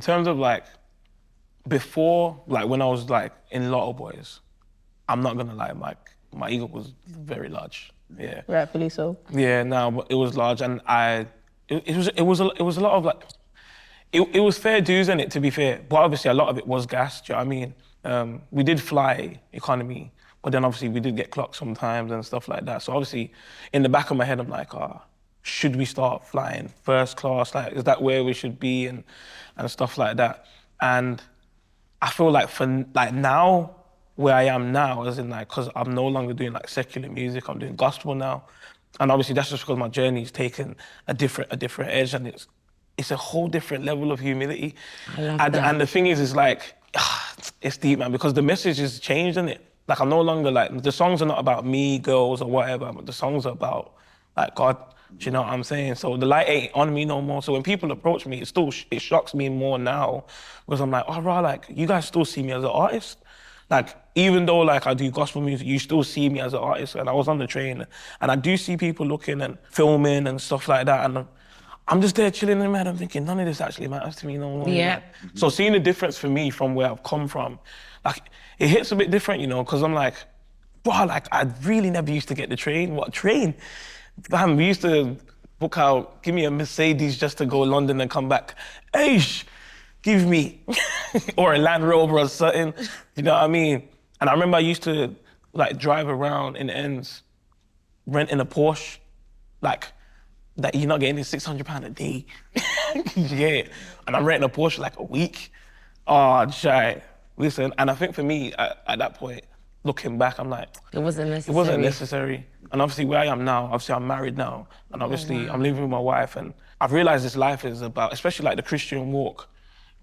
in terms of like, before, like when I was like in Lotto Boys, I'm not gonna lie, my ego was very large. Yeah. Rightfully so. Yeah, no, but it was large, and it was a lot of like, it was fair dues in it, to be fair, but obviously a lot of it was gas. Do you know what I mean? We did fly economy, but then obviously we did get clocked sometimes and stuff like that. So obviously, in the back of my head, I'm like, should we start flying first class? Like, is that where we should be and stuff like that? And I feel like for like now, where I am now, as in like, cause I'm no longer doing like secular music, I'm doing gospel now. And obviously that's just because my journey's taken a different edge, and it's a whole different level of humility. I love that. And the thing is like, it's deep, man, because the message has changed, isn't it? Like I'm no longer like, the songs are not about me, girls or whatever, but the songs are about like God. Do you know what I'm saying? So the light ain't on me no more. So when people approach me, it shocks me more now, because I'm like, oh, bro, like you guys still see me as an artist? Like, even though like I do gospel music, you still see me as an artist. And I was on the train, and I do see people looking and filming and stuff like that. And I'm just there chilling in my head. I'm thinking, none of this actually matters to me no more. Yeah. Like, so seeing the difference for me from where I've come from, like it hits a bit different, you know, because I'm like, wow, like I really never used to get the train. What train? Fam, we used to book out, give me a Mercedes just to go London and come back. Eish, give me, or a Land Rover or something, you know what I mean? And I remember I used to like drive around in the ends, renting a Porsche, like that you're not getting £600 a day. Yeah, and I'm renting a Porsche like a week. Oh, shy. Listen, and I think for me, at that point, looking back, I'm like, it wasn't necessary. It wasn't necessary. And obviously where I am now, obviously I'm married now, and obviously I'm living with my wife, and I've realized this life is about, especially like the Christian walk,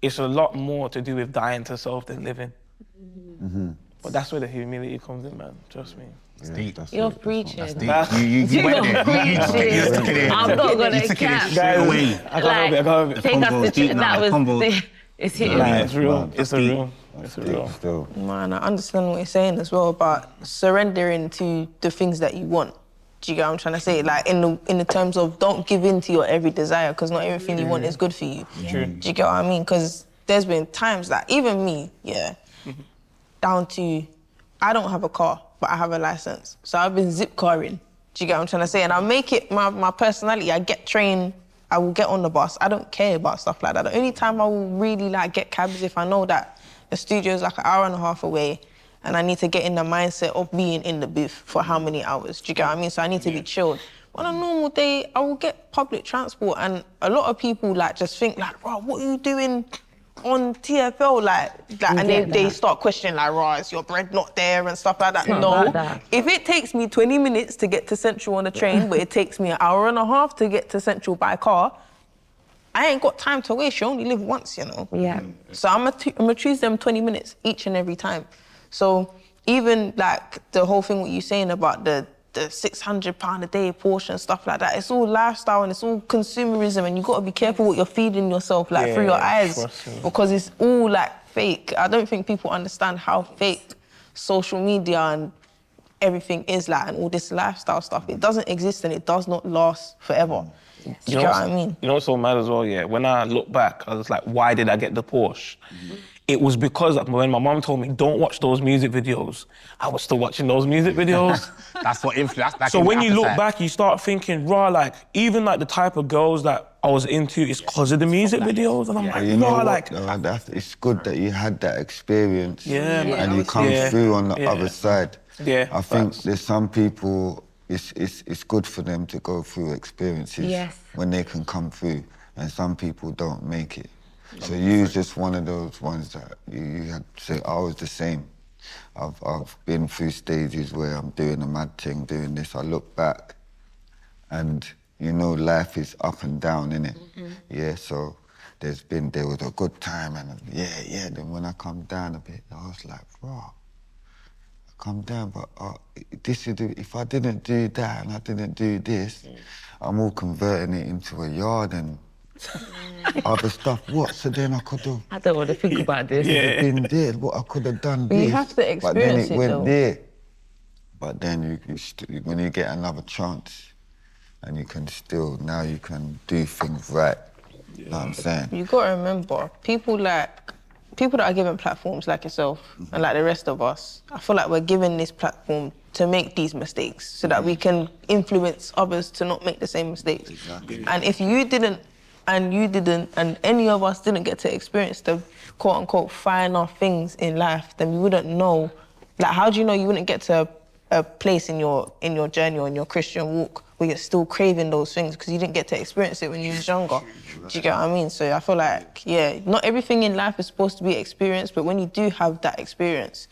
it's a lot more to do with dying to self than living. Mm-hmm. But that's where the humility comes in, man, trust me. That's deep. You're preaching. That's deep. You went there. You took it. I'm not gonna took cap. it straight away. I can't have it. Take us to that was it's hitting me. It's real. It's a real. It's a real. Still. Man, I understand what you're saying as well about surrendering to the things that you want. Do you get what I'm trying to say? Like in the terms of don't give in to your every desire, because not everything you want is good for you. True. Do you get what I mean? Because there's been times that even me, down to I don't have a car, but I have a license. So I've been Zipcaring. Do you get what I'm trying to say? And I make it my personality. I get trained, I will get on the bus. I don't care about stuff like that. The only time I will really like get cabs is if I know that the studio is like an hour and a half away, and I need to get in the mindset of being in the booth for how many hours. Do you get what I mean? So I need to be chilled. On a normal day, I will get public transport, and a lot of people like just think like, "Bro, what are you doing on TFL?" Like and they start questioning like, "Bro, is your bread not there?" and stuff like that. No, if it takes me 20 minutes to get to Central on the train, but it takes me an hour and a half to get to Central by car, I ain't got time to waste. You only live once, you know? Yeah. So I'm gonna choose them 20 minutes each and every time. So even like the whole thing what you're saying about the £600 a day Porsche and stuff like that, it's all lifestyle and it's all consumerism, and you got to be careful what you're feeding yourself like through your eyes, because it's all like fake. I don't think people understand how fake social media and everything is like, and all this lifestyle stuff. It doesn't exist and it does not last forever. Do you know what I mean? You know what's so mad as well, yeah? When I look back, I was like, why did I get the Porsche? It was because when my mom told me, don't watch those music videos, I was still watching those music videos. That's what influenced. So when you look back, you start thinking, raw, like, even like the type of girls that I was into is because of the music videos. And I'm like, you know raw, what, like... though, it's good that you had that experience. Yeah, man. And you come through on the other side. Yeah. I think there's some people, it's good for them to go through experiences when they can come through, and some people don't make it. So you're just one of those ones that you had to say, I was the same. I've been through stages where I'm doing a mad thing, doing this. I look back and, you know, life is up and down, innit? Yeah, so there was a good time and then when I come down a bit, I was like, raw. Come down, but if I didn't do that and I didn't do this, I'm all converting it into a yard and other stuff. What? So then I could have... I don't want to think about this. Been there, what I could have done this. You have to experience but then it went though. there. But then when you get another chance and you can still, now you can do things right. You know what I'm saying? You got to remember, people that are given platforms like yourself and like the rest of us, I feel like we're given this platform to make these mistakes so that we can influence others to not make the same mistakes. Exactly. And if you didn't, and any of us didn't get to experience the quote-unquote finer things in life, then we wouldn't know. Like, how do you know you wouldn't get to a place in your journey or in your Christian walk where you're still craving those things because you didn't get to experience it when you was younger? Do you get what I mean? So I feel like, yeah, not everything in life is supposed to be experienced, but when you do have that experience,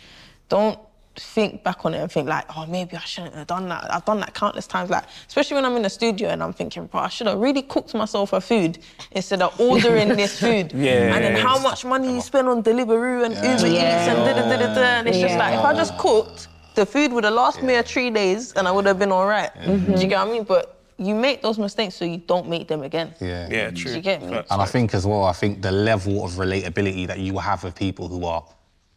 don't think back on it and think like, oh, maybe I shouldn't have done that. I've done that countless times, like, especially when I'm in the studio and I'm thinking, bro, I should have really cooked myself a food instead of ordering this food. Yeah. And then how much money you spend on Deliveroo and Uber Eats and da-da-da-da-da. And it's just like, if I just cooked, the food would have lasted me 3 days and I would have been all right. Do you get what I mean? But you make those mistakes so you don't make them again. Yeah, true. Do you get me? And I think as well, the level of relatability that you will have with people who are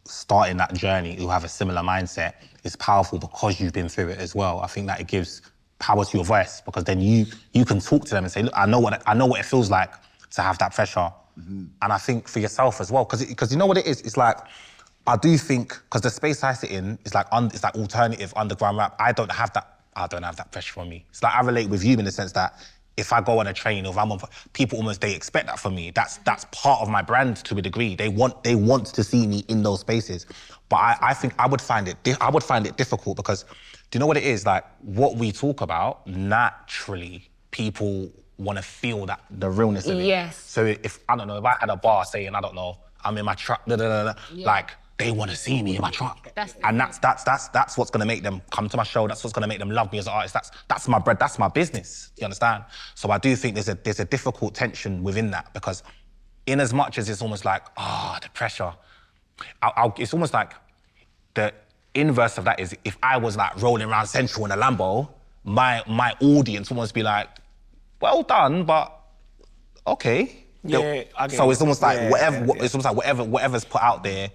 starting that journey, who have a similar mindset, is powerful because you've been through it as well. I think that it gives power to your voice because then you can talk to them and say, look, I know what it feels like to have that pressure. And I think for yourself as well, because you know what it is? It's like, I do think, because the space I sit in is like it's like alternative underground rap. I don't have that pressure on me. It's like I relate with you in the sense that if I go on a train or if I'm on, people almost, they expect that from me. That's part of my brand to a degree. They want to see me in those spaces. But I think I would find it difficult because, do you know what it is? Like, what we talk about, naturally, people want to feel that, the realness of it. Yes. So if I had a bar saying, I don't know, I'm in my truck, like, they want to see me in my truck. That's what's going to make them come to my show. That's what's going to make them love me as an artist. That's my bread, that's my business, you understand? So I do think there's a difficult tension within that because in as much as it's almost like, the pressure, it's almost like the inverse of that is if I was like rolling around Central in a Lambo, my audience would almost be like, well done, but okay. Yeah, so it's almost like it's almost like whatever's put out there,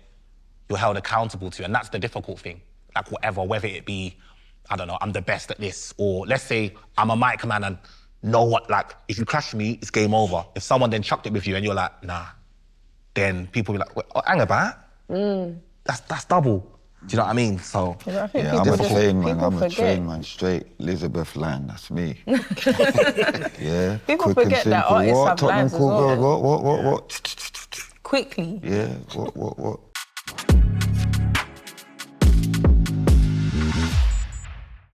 you're held accountable to, and that's the difficult thing. Like whether it be, I don't know, I'm the best at this, or let's say I'm a mic man and know what, like, if you crash me, it's game over. If someone then chucked it with you and you're like, nah, then people be like, wait, hang about. That's double. Do you know what I mean? So I think I'm a train man. people I'm a forget. train man. Straight Elizabeth line. That's me. Yeah. People quick forget and that simple. artists What? have Tottenham lines as Court well. Road. What? Quickly. Yeah. What?